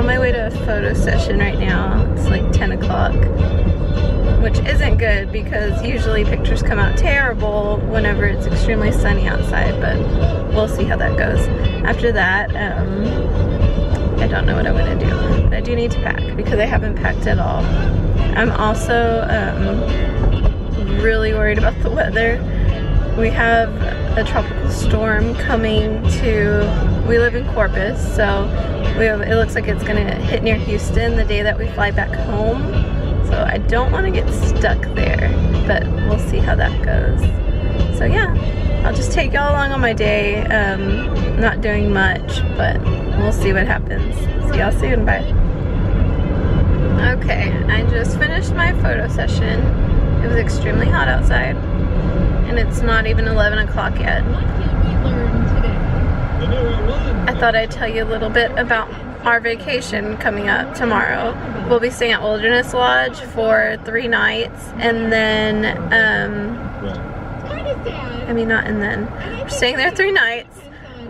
on my way to a photo session right now. It's like 10 o'clock, which isn't good because usually pictures come out terrible whenever it's extremely sunny outside, but we'll see how that goes. After that, I don't know what I'm gonna do, but I do need to pack because I haven't packed at all. I'm also really worried about the weather. We have a tropical storm coming to, we live in Corpus, so it looks like it's gonna hit near Houston the day that we fly back home. So I don't want to get stuck there, but we'll see how that goes. So yeah, I'll just take y'all along on my day. Not doing much, but we'll see what happens. See y'all soon, bye. Okay, I just finished my photo session. It was extremely hot outside, and it's not even 11 o'clock yet. I thought I'd tell you a little bit about our vacation coming up tomorrow. We'll be staying at Wilderness Lodge for 3 nights, and then, we're staying there 3 nights.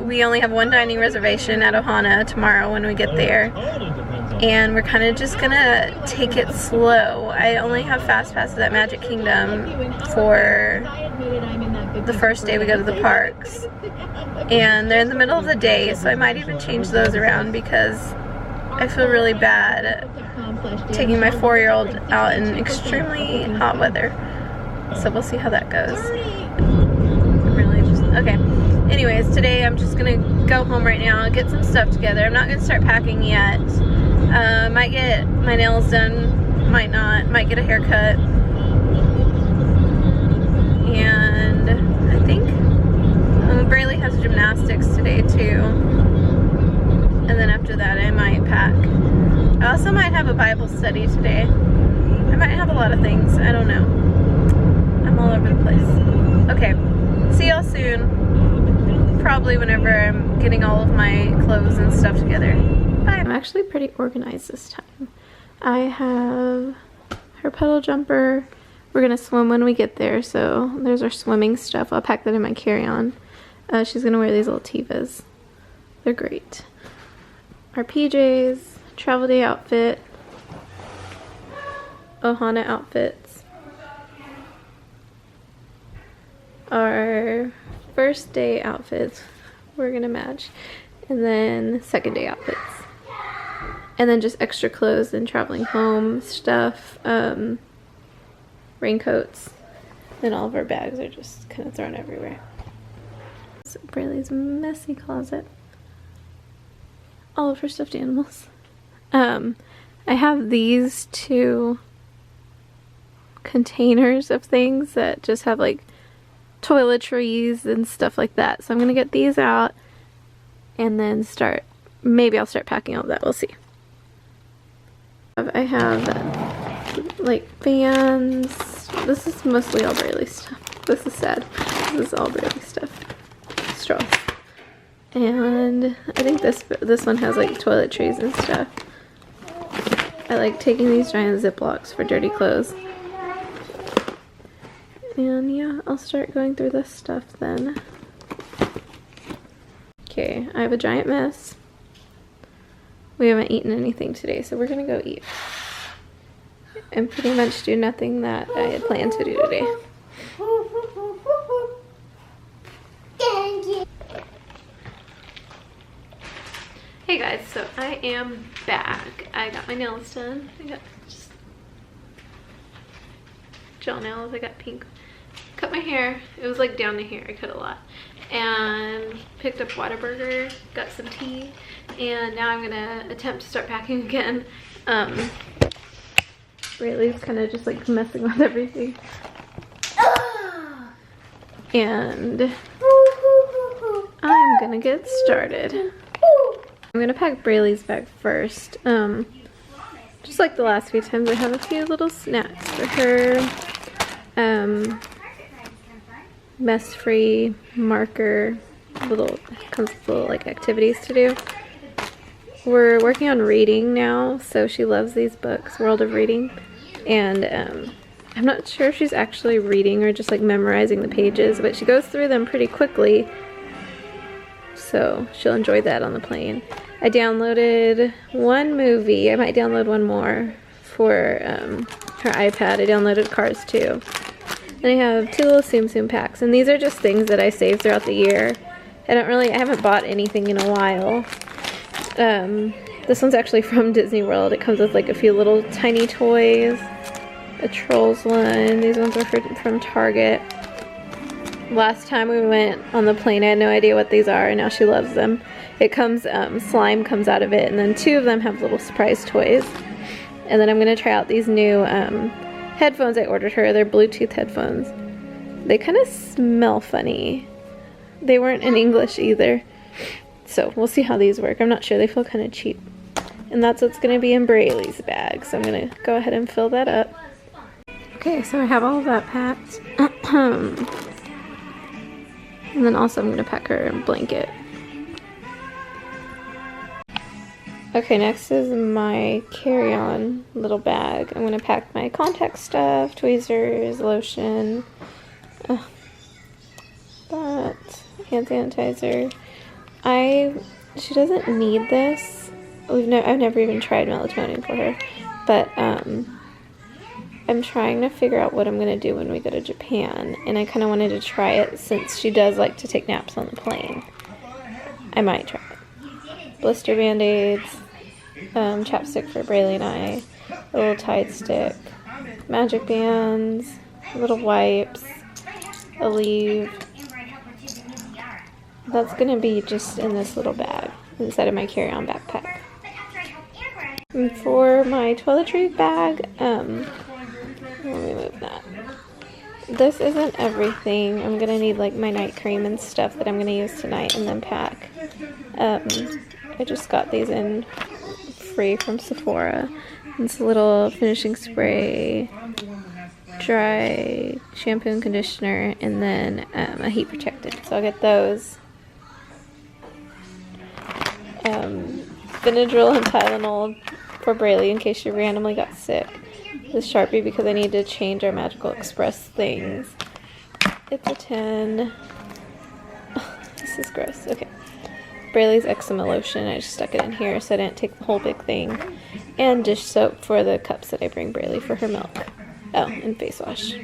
We only have 1 dining reservation at Ohana tomorrow when we get there. And we're kind of just gonna take it slow. I only have fast passes at Magic Kingdom for the first day we go to the parks. And they're in the middle of the day, so I might even change those around because I feel really bad taking my 4-year-old out in extremely hot weather. So we'll see how that goes. Okay. Anyways, today I'm just gonna go home right now, get some stuff together. I'm not gonna start packing yet. Might get my nails done, might not, might get a haircut. And I think Braley has gymnastics today too. And then after that I might pack. I also might have a Bible study today. I might have a lot of things, I don't know. I'm all over the place. Okay, see y'all soon. Probably whenever I'm getting all of my clothes and stuff together. Bye. I'm actually pretty organized this time. I have her pedal jumper. We're gonna swim when we get there, so there's our swimming stuff. I'll pack that in my carry-on. She's gonna wear these little Tevas. They're great. Our PJs, travel day outfit, Ohana outfits, our first day outfits we're gonna match, and then second day outfits, and then just extra clothes and traveling home stuff, raincoats, and all of our bags are just kind of thrown everywhere. So Braley's messy closet, all of her stuffed animals. I have these 2 containers of things that just have like toiletries and stuff like that. So I'm gonna get these out and then maybe I'll start packing all that, we'll see. I have like fans. This is mostly all Braley stuff. This is sad. This is all Braley stuff. Straws. And I think this one has like toiletries and stuff. I like taking these giant Ziplocs for dirty clothes. And yeah, I'll start going through this stuff then. Okay, I have a giant mess. We haven't eaten anything today, so we're gonna go eat. And pretty much do nothing that I had planned to do today. Hey guys, so I am back. I got my nails done. I got just gel nails. I got pink. Cut my hair. It was like down to here. I cut a lot. And picked up Whataburger. Got some tea. And now I'm gonna attempt to start packing again. Braley's kind of just like messing with everything. And I'm gonna get started. I'm gonna pack Braley's bag first. Just like the last few times, I have a few little snacks for her. Mess-free marker, comes with little like activities to do. We're working on reading now, so she loves these books, World of Reading, and I'm not sure if she's actually reading or just like memorizing the pages, but she goes through them pretty quickly, so she'll enjoy that on the plane. I downloaded one movie. I might download one more for her iPad. I downloaded Cars 2. And I have 2 little Tsum Tsum packs. And these are just things that I save throughout the year. I haven't bought anything in a while. This one's actually from Disney World. It comes with like a few little tiny toys. A Trolls one. These ones are from Target. Last time we went on the plane, I had no idea what these are, and now she loves them. It comes, slime comes out of it, and then 2 of them have little surprise toys. And then I'm going to try out these new headphones I ordered her. They're Bluetooth headphones. They kind of smell funny. They weren't in English either. So we'll see how these work. I'm not sure. They feel kind of cheap. And that's what's going to be in Braley's bag. So I'm going to go ahead and fill that up. Okay, so I have all of that packed. And then also I'm going to pack her a blanket. Okay, next is my carry-on little bag. I'm going to pack my contact stuff, tweezers, lotion, that, hand sanitizer. She doesn't need this. I've never even tried melatonin for her, but I'm trying to figure out what I'm going to do when we go to Japan, and I kind of wanted to try it since she does like to take naps on the plane. I might try it. Blister band-aids, chapstick for Braley and I, a little Tide stick, magic bands, little wipes, a leave. That's going to be just in this little bag inside of my carry-on backpack. And for my toiletries bag, let me move that. This isn't everything. I'm going to need like my night cream and stuff that I'm going to use tonight and then pack. I just got these in free from Sephora. It's a little finishing spray, dry shampoo and conditioner, and then a heat protectant. So I'll get those. Benadryl and Tylenol for Braley in case she randomly got sick. This Sharpie because I need to change our Magical Express things. It's a 10. Oh, this is gross. Okay. Braley's eczema lotion. I just stuck it in here so I didn't take the whole big thing. And dish soap for the cups that I bring Braley for her milk. Oh, and face wash.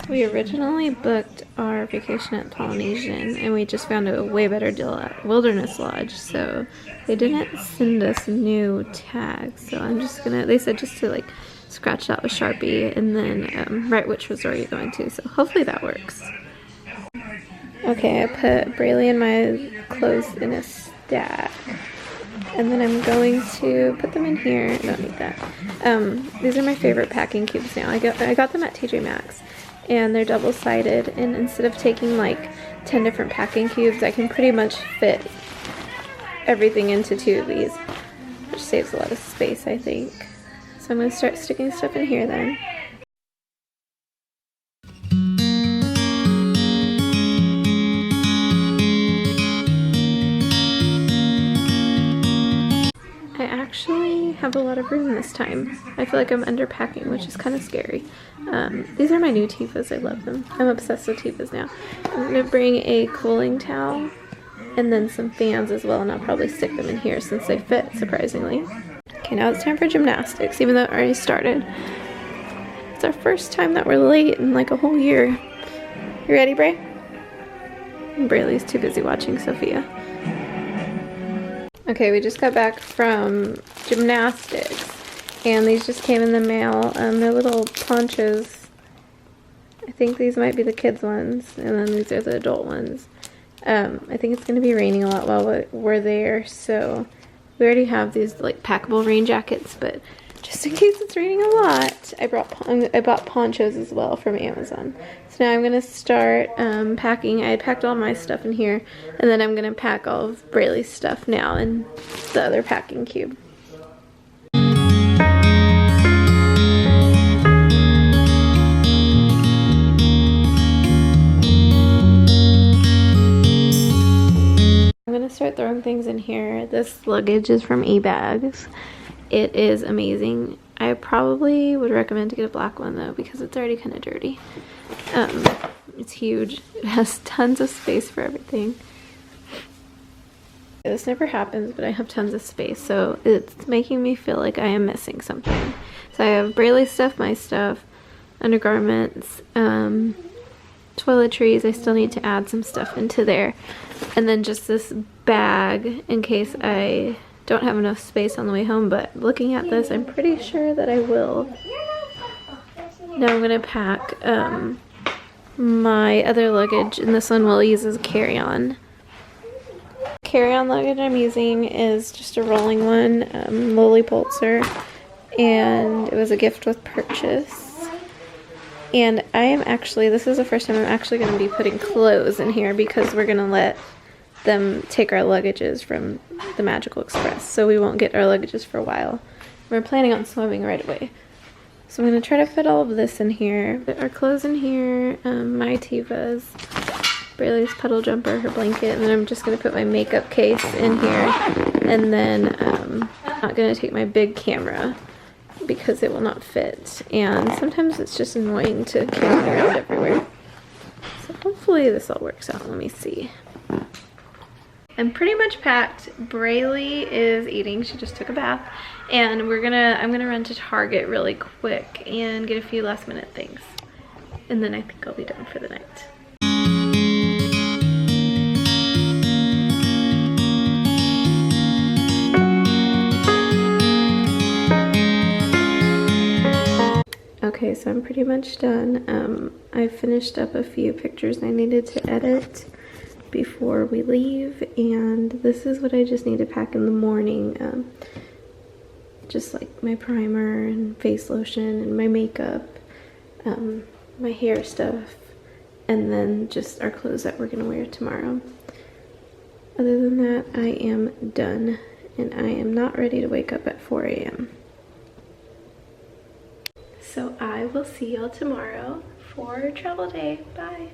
We originally booked our vacation at Polynesian, and we just found a way better deal at Wilderness Lodge, so they didn't send us new tags. So I'm just gonna, they said just to like scratch that with Sharpie and then write which resort you're going to, so hopefully that works. Okay, I put Braley and my clothes in a stack, and then I'm going to put them in here. I don't need that. These are my favorite packing cubes now. I got them at TJ Maxx. And they're double-sided, and instead of taking like 10 different packing cubes, I can pretty much fit everything into 2 of these, which saves a lot of space, I think. So I'm going to start sticking stuff in here then. I actually have a lot of room this time. I feel like I'm underpacking, which is kind of scary. These are my new Tefas. I love them. I'm obsessed with Tefas now. I'm going to bring a cooling towel and then some fans as well, and I'll probably stick them in here since they fit, surprisingly. Okay, now it's time for gymnastics, even though it already started. It's our first time that we're late in like a whole year. You ready, Bray? Braley's too busy watching Sophia. Okay, we just got back from gymnastics, and these just came in the mail. They're little ponchos. I think these might be the kids' ones, and then these are the adult ones. I think it's going to be raining a lot while we're there, so we already have these like packable rain jackets, but just in case it's raining a lot, I bought ponchos as well from Amazon. So now I'm going to start packing. I packed all my stuff in here, and then I'm going to pack all of Braley's stuff now in the other packing cube. I'm going to start throwing things in here. This luggage is from eBags. It is amazing. I probably would recommend to get a black one though, because it's already kind of dirty. It's huge. It has tons of space for everything. This never happens, but I have tons of space, so it's making me feel like I am missing something. So I have Braley stuff, my stuff, undergarments, toiletries. I still need to add some stuff into there. And then just this bag in case I don't have enough space on the way home, but looking at this, I'm pretty sure that I will. Now I'm gonna pack my other luggage, and this one we'll use as a carry-on. Carry-on luggage I'm using is just a rolling one, Lily Pulitzer, and it was a gift with purchase. And I am actually, this is the first time I'm actually going to be putting clothes in here because we're going to let them take our luggages from the Magical Express, so we won't get our luggages for a while. We're planning on swimming right away. So I'm going to try to fit all of this in here. Put our clothes in here, my Tivas, Braley's puddle jumper, her blanket, and then I'm just going to put my makeup case in here. And then I'm not going to take my big camera because it will not fit. And sometimes it's just annoying to carry it around everywhere. So hopefully this all works out. Let me see. I'm pretty much packed. Braley is eating. She just took a bath. And I'm gonna run to Target really quick and get a few last minute things. And then I think I'll be done for the night. Okay, so I'm pretty much done. I finished up a few pictures I needed to edit before we leave, and this is what I just need to pack in the morning. Just like my primer and face lotion and my makeup, my hair stuff, and then just our clothes that we're gonna wear tomorrow. Other than that, I am done, and I am not ready to wake up at 4 a.m. So I will see y'all tomorrow for travel day. Bye.